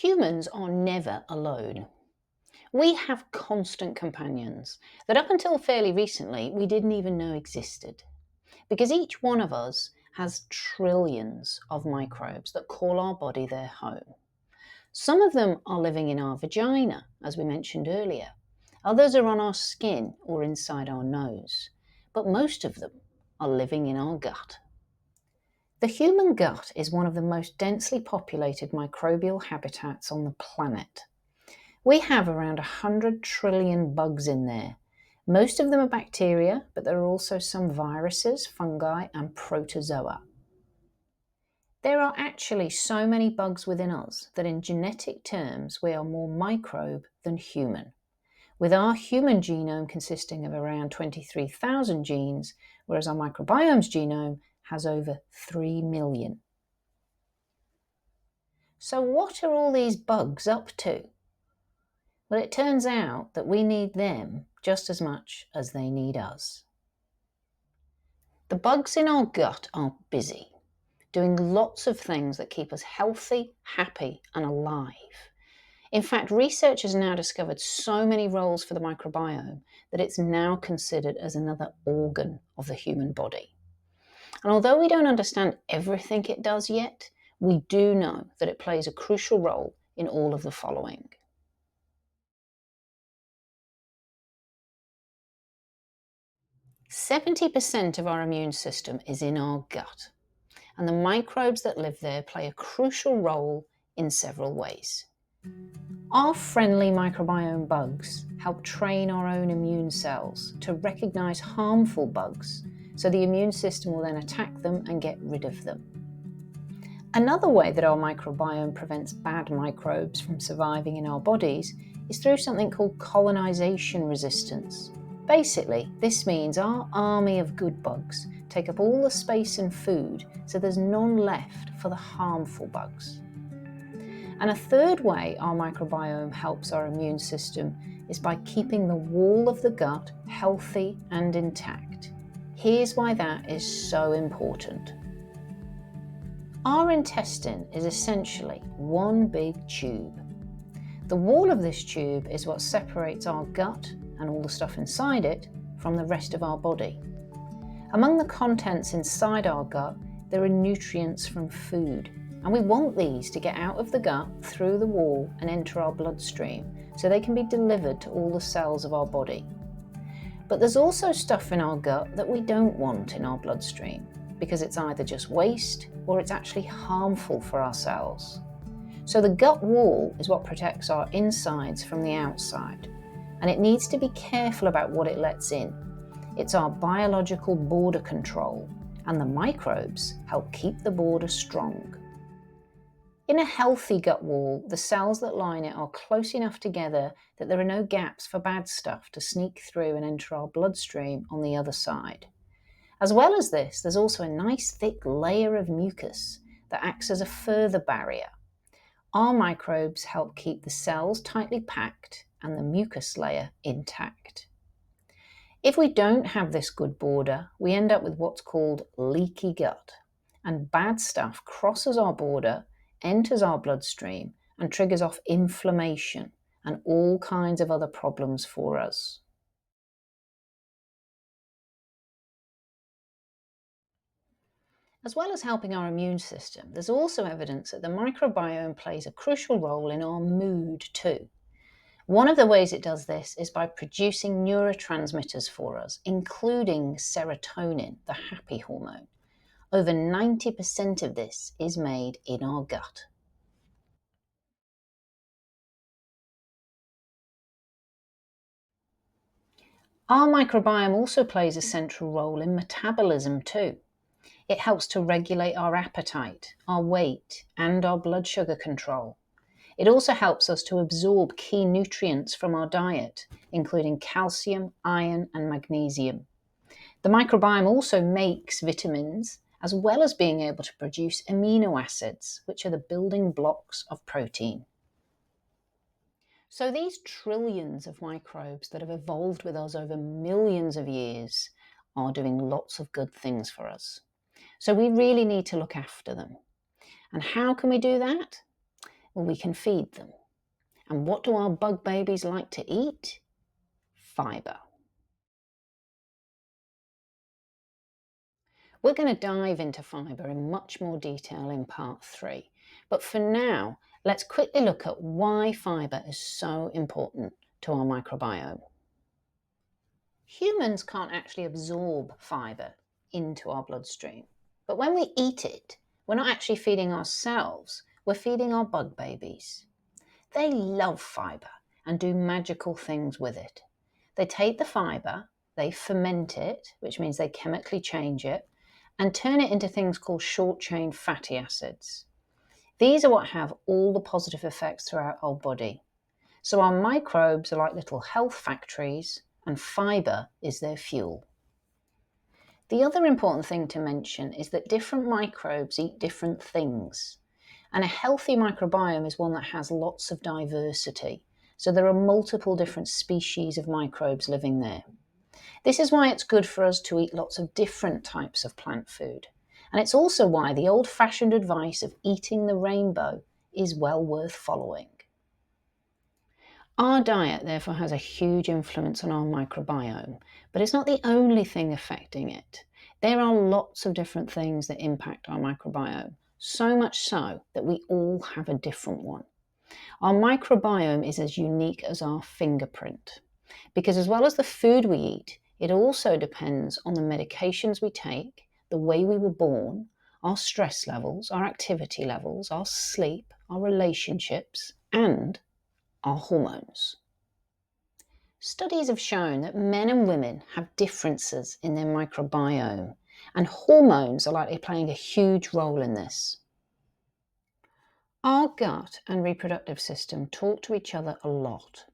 Humans are never alone. We have constant companions that up until fairly recently we didn't even know existed. Because each one of us has trillions of microbes that call our body their home. Some of them are living in our vagina, as we mentioned earlier. Others are on our skin or inside our nose. But most of them are living in our gut. The human gut is one of the most densely populated microbial habitats on the planet. We have around 100 trillion bugs in there. Most of them are bacteria, but there are also some viruses, fungi, and protozoa. There are actually so many bugs within us that in genetic terms we are more microbe than human, with our human genome consisting of around 23,000 genes, whereas our microbiome's genome has over 3 million. So what are all these bugs up to? Well, it turns out that we need them just as much as they need us. The bugs in our gut are busy, doing lots of things that keep us healthy, happy, and alive. In fact, research has now discovered so many roles for the microbiome that it's now considered as another organ of the human body. And although we don't understand everything it does yet, we do know that it plays a crucial role in all of the following. 70% of our immune system is in our gut, and the microbes that live there play a crucial role in several ways. Our friendly microbiome bugs help train our own immune cells to recognize harmful bugs, so the immune system will then attack them and get rid of them. Another way that our microbiome prevents bad microbes from surviving in our bodies is through something called colonization resistance. Basically, this means our army of good bugs take up all the space and food, so there's none left for the harmful bugs. And a third way our microbiome helps our immune system is by keeping the wall of the gut healthy and intact. Here's why that is so important. Our intestine is essentially one big tube. The wall of this tube is what separates our gut and all the stuff inside it from the rest of our body. Among the contents inside our gut, there are nutrients from food, and we want these to get out of the gut through the wall and enter our bloodstream so they can be delivered to all the cells of our body. But there's also stuff in our gut that we don't want in our bloodstream because it's either just waste or it's actually harmful for our cells. So the gut wall is what protects our insides from the outside, and it needs to be careful about what it lets in. It's our biological border control, and the microbes help keep the border strong. In a healthy gut wall, the cells that line it are close enough together that there are no gaps for bad stuff to sneak through and enter our bloodstream on the other side. As well as this, there's also a nice thick layer of mucus that acts as a further barrier. Our microbes help keep the cells tightly packed and the mucus layer intact. If we don't have this good border, we end up with what's called leaky gut, and bad stuff crosses our border, enters our bloodstream, and triggers off inflammation and all kinds of other problems for us. As well as helping our immune system, there's also evidence that the microbiome plays a crucial role in our mood too. One of the ways it does this is by producing neurotransmitters for us, including serotonin, the happy hormone. Over 90% of this is made in our gut. Our microbiome also plays a central role in metabolism too. It helps to regulate our appetite, our weight, and our blood sugar control. It also helps us to absorb key nutrients from our diet, including calcium, iron, and magnesium. The microbiome also makes vitamins, as well as being able to produce amino acids, which are the building blocks of protein. So these trillions of microbes that have evolved with us over millions of years are doing lots of good things for us. So we really need to look after them. And how can we do that? Well, we can feed them. And what do our bug babies like to eat? Fibre. We're going to dive into fibre in much more detail in part 3. But for now, let's quickly look at why fibre is so important to our microbiome. Humans can't actually absorb fibre into our bloodstream. But when we eat it, we're not actually feeding ourselves, we're feeding our bug babies. They love fibre and do magical things with it. They take the fibre, they ferment it, which means they chemically change it, and turn it into things called short-chain fatty acids. These are what have all the positive effects throughout our body. So our microbes are like little health factories, and fibre is their fuel. The other important thing to mention is that different microbes eat different things. And a healthy microbiome is one that has lots of diversity. So there are multiple different species of microbes living there. This is why it's good for us to eat lots of different types of plant food. And it's also why the old-fashioned advice of eating the rainbow is well worth following. Our diet, therefore, has a huge influence on our microbiome, but it's not the only thing affecting it. There are lots of different things that impact our microbiome, so much so that we all have a different one. Our microbiome is as unique as our fingerprint, because as well as the food we eat, it also depends on the medications we take, the way we were born, our stress levels, our activity levels, our sleep, our relationships, and our hormones. Studies have shown that men and women have differences in their microbiome, and hormones are likely playing a huge role in this. Our gut and reproductive system talk to each other a lot.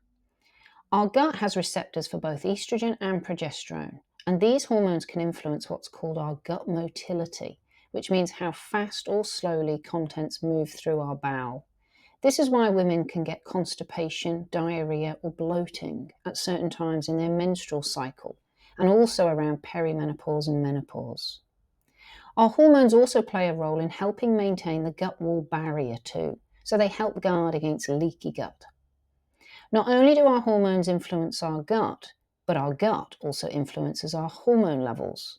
Our gut has receptors for both estrogen and progesterone, and these hormones can influence what's called our gut motility, which means how fast or slowly contents move through our bowel. This is why women can get constipation, diarrhea, or bloating at certain times in their menstrual cycle, and also around perimenopause and menopause. Our hormones also play a role in helping maintain the gut wall barrier too, so they help guard against leaky gut. Not only do our hormones influence our gut, but our gut also influences our hormone levels.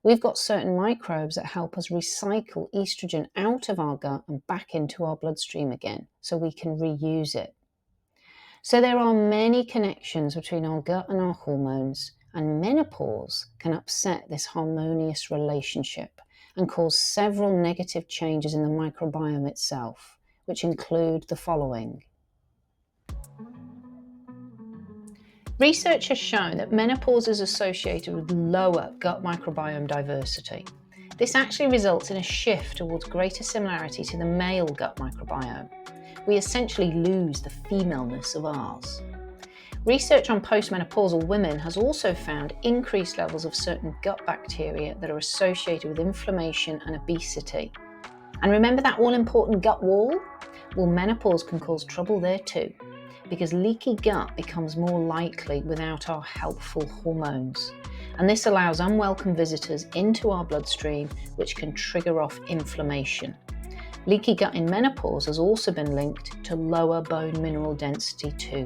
We've got certain microbes that help us recycle estrogen out of our gut and back into our bloodstream again, so we can reuse it. So there are many connections between our gut and our hormones, and menopause can upset this harmonious relationship and cause several negative changes in the microbiome itself, which include the following. Research has shown that menopause is associated with lower gut microbiome diversity. This actually results in a shift towards greater similarity to the male gut microbiome. We essentially lose the femaleness of ours. Research on postmenopausal women has also found increased levels of certain gut bacteria that are associated with inflammation and obesity. And remember that all-important gut wall? Well, menopause can cause trouble there too, because leaky gut becomes more likely without our helpful hormones. And this allows unwelcome visitors into our bloodstream, which can trigger off inflammation. Leaky gut in menopause has also been linked to lower bone mineral density too.